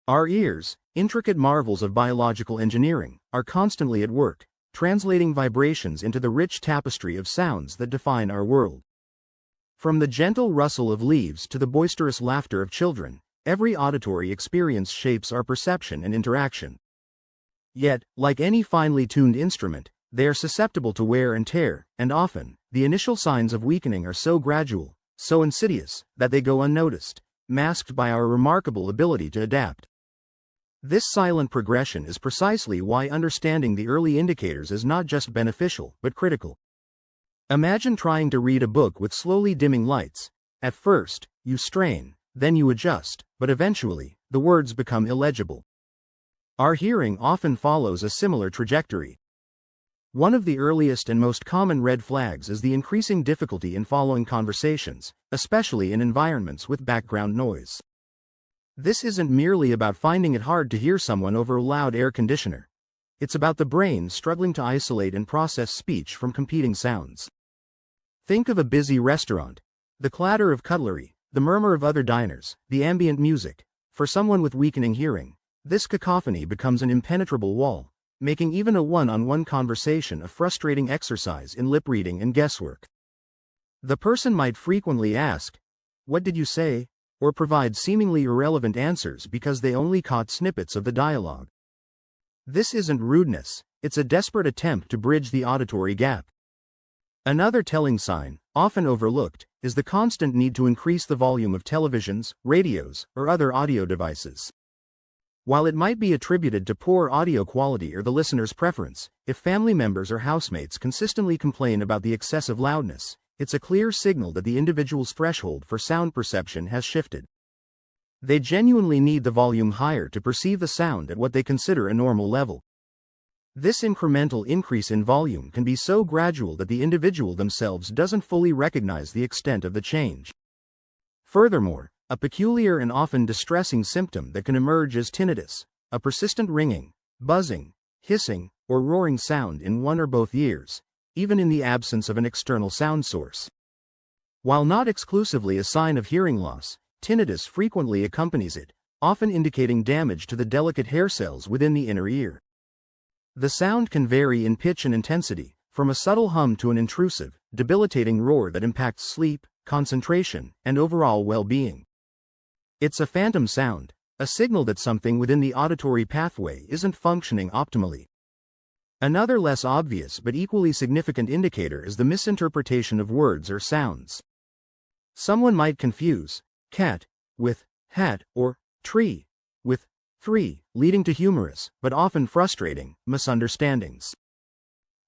Our ears, intricate marvels of biological engineering, are constantly at work, translating vibrations into the rich tapestry of sounds that define our world. From the gentle rustle of leaves to the boisterous laughter of children, every auditory experience shapes our perception and interaction. Yet, like any finely tuned instrument, they are susceptible to wear and tear, and often, the initial signs of weakening are so gradual, so insidious, that they go unnoticed, masked by our remarkable ability to adapt. This silent progression is precisely why understanding the early indicators is not just beneficial, but critical. Imagine trying to read a book with slowly dimming lights. At first, you strain, then you adjust, but eventually, the words become illegible. Our hearing often follows a similar trajectory. One of the earliest and most common red flags is the increasing difficulty in following conversations, especially in environments with background noise. This isn't merely about finding it hard to hear someone over a loud air conditioner. It's about the brain struggling to isolate and process speech from competing sounds. Think of a busy restaurant. The clatter of cutlery, the murmur of other diners, the ambient music. For someone with weakening hearing, this cacophony becomes an impenetrable wall, making even a one-on-one conversation a frustrating exercise in lip reading and guesswork. The person might frequently ask, "What did you say?" or provide seemingly irrelevant answers because they only caught snippets of the dialogue. This isn't rudeness, it's a desperate attempt to bridge the auditory gap. Another telling sign, often overlooked, is the constant need to increase the volume of televisions, radios, or other audio devices. While it might be attributed to poor audio quality or the listener's preference, if family members or housemates consistently complain about the excessive loudness, it's a clear signal that the individual's threshold for sound perception has shifted. They genuinely need the volume higher to perceive the sound at what they consider a normal level. This incremental increase in volume can be so gradual that the individual themselves doesn't fully recognize the extent of the change. Furthermore, a peculiar and often distressing symptom that can emerge is tinnitus, a persistent ringing, buzzing, hissing, or roaring sound in one or both ears, even in the absence of an external sound source. While not exclusively a sign of hearing loss, tinnitus frequently accompanies it, often indicating damage to the delicate hair cells within the inner ear. The sound can vary in pitch and intensity, from a subtle hum to an intrusive, debilitating roar that impacts sleep, concentration, and overall well-being. It's a phantom sound, a signal that something within the auditory pathway isn't functioning optimally. Another less obvious but equally significant indicator is the misinterpretation of words or sounds. Someone might confuse cat with hat or tree with three, leading to humorous, but often frustrating, misunderstandings.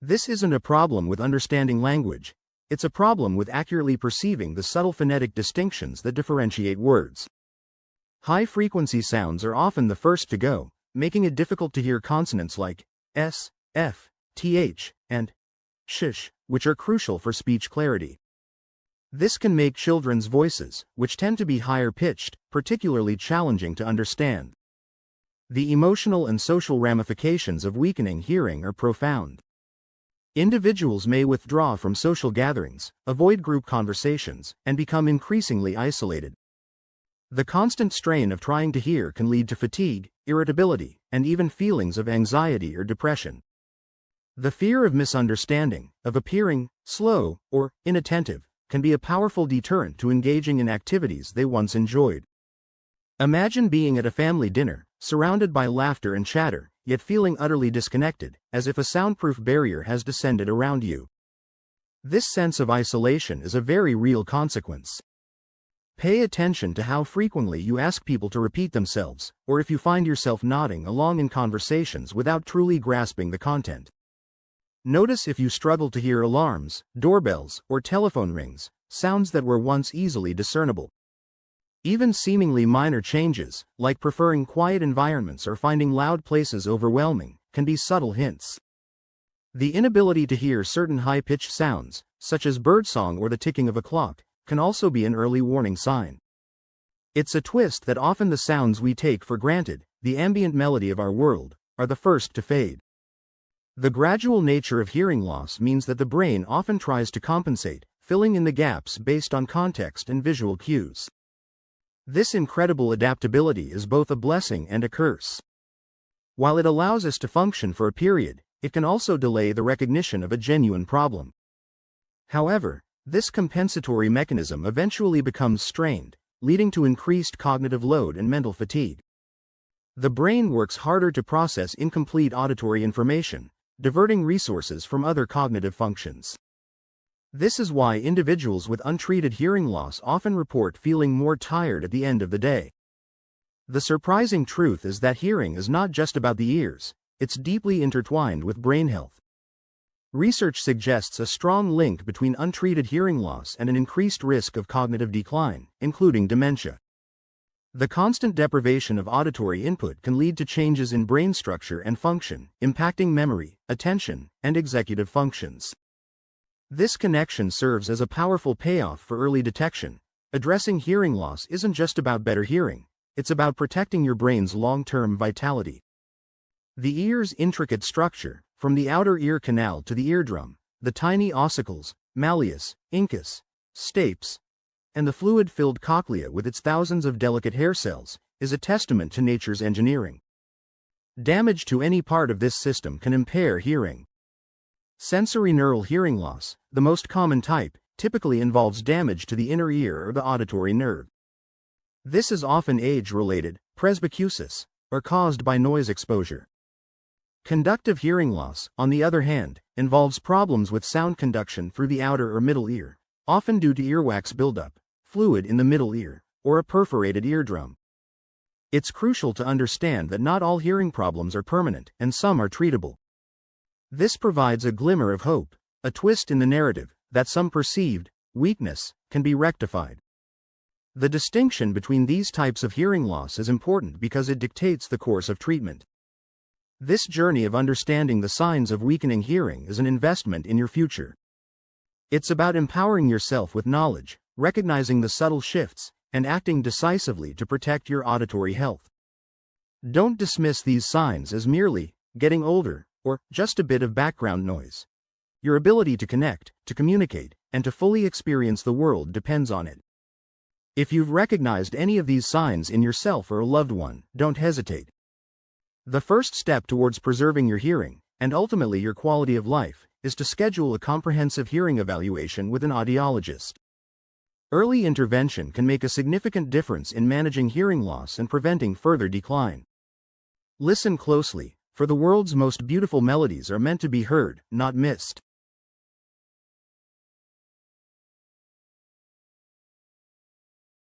This isn't a problem with understanding language, it's a problem with accurately perceiving the subtle phonetic distinctions that differentiate words. High-frequency sounds are often the first to go, making it difficult to hear consonants like s, f, th, and sh, which are crucial for speech clarity. This can make children's voices, which tend to be higher-pitched, particularly challenging to understand. The emotional and social ramifications of weakening hearing are profound. Individuals may withdraw from social gatherings, avoid group conversations, and become increasingly isolated. The constant strain of trying to hear can lead to fatigue, irritability, and even feelings of anxiety or depression. The fear of misunderstanding, of appearing slow or inattentive, can be a powerful deterrent to engaging in activities they once enjoyed. Imagine being at a family dinner, surrounded by laughter and chatter, yet feeling utterly disconnected, as if a soundproof barrier has descended around you. This sense of isolation is a very real consequence. Pay attention to how frequently you ask people to repeat themselves, or if you find yourself nodding along in conversations without truly grasping the content. Notice if you struggle to hear alarms, doorbells, or telephone rings, sounds that were once easily discernible. Even seemingly minor changes, like preferring quiet environments or finding loud places overwhelming, can be subtle hints. The inability to hear certain high-pitched sounds, such as birdsong or the ticking of a clock, can also be an early warning sign. It's a twist that often the sounds we take for granted, the ambient melody of our world, are the first to fade. The gradual nature of hearing loss means that the brain often tries to compensate, filling in the gaps based on context and visual cues. This incredible adaptability is both a blessing and a curse. While it allows us to function for a period, it can also delay the recognition of a genuine problem. However, this compensatory mechanism eventually becomes strained, leading to increased cognitive load and mental fatigue. The brain works harder to process incomplete auditory information, diverting resources from other cognitive functions. This is why individuals with untreated hearing loss often report feeling more tired at the end of the day. The surprising truth is that hearing is not just about the ears, it's deeply intertwined with brain health. Research suggests a strong link between untreated hearing loss and an increased risk of cognitive decline, including dementia. The constant deprivation of auditory input can lead to changes in brain structure and function, impacting memory, attention, and executive functions. This connection serves as a powerful payoff for early detection. Addressing hearing loss isn't just about better hearing, it's about protecting your brain's long-term vitality. The ear's intricate structure, from the outer ear canal to the eardrum, the tiny ossicles, malleus, incus, stapes, and the fluid-filled cochlea with its thousands of delicate hair cells, is a testament to nature's engineering. Damage to any part of this system can impair hearing. Sensorineural hearing loss, the most common type, typically involves damage to the inner ear or the auditory nerve. This is often age-related, presbycusis, or caused by noise exposure. Conductive hearing loss, on the other hand, involves problems with sound conduction through the outer or middle ear, often due to earwax buildup, fluid in the middle ear, or a perforated eardrum. It's crucial to understand that not all hearing problems are permanent, and some are treatable. This provides a glimmer of hope, a twist in the narrative, that some perceived weakness can be rectified. The distinction between these types of hearing loss is important because it dictates the course of treatment. This journey of understanding the signs of weakening hearing is an investment in your future. It's about empowering yourself with knowledge, recognizing the subtle shifts, and acting decisively to protect your auditory health. Don't dismiss these signs as merely getting older, or just a bit of background noise. Your ability to connect, to communicate, and to fully experience the world depends on it. If you've recognized any of these signs in yourself or a loved one, don't hesitate. The first step towards preserving your hearing, and ultimately your quality of life, is to schedule a comprehensive hearing evaluation with an audiologist. Early intervention can make a significant difference in managing hearing loss and preventing further decline. Listen closely, for the world's most beautiful melodies are meant to be heard, not missed.